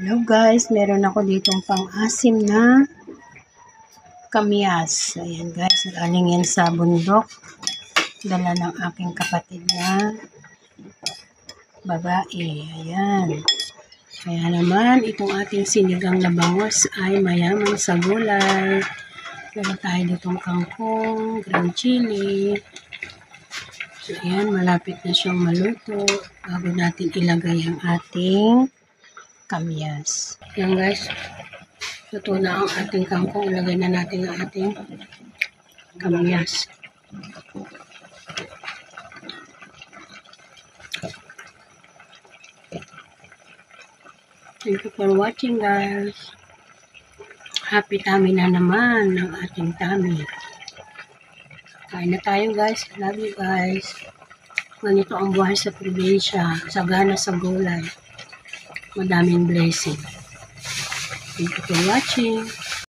Hello guys, meron ako ditong pang-asim na kamyas. Ayan guys, galing yan sa bundok. Dala ng aking kapatid na babae. Ayan. Kaya naman, itong ating sinigang na bangos ay mayaman sa gulay. Meron tayo ditong kangkong, green chili. So, ayan, malapit na siyang maluto bago natin ilagay ang ating kamyas. Yan guys, luto na ang ating kangkong. Ilagay na natin ang ating kamyas. Thank you for watching guys. Happy tummy na naman ng ating tummy. Kain na tayo guys. Love you guys. Ganito ang buhay sa probinsya. Sagana sa gulay. Madaming blessing. Thank you for watching.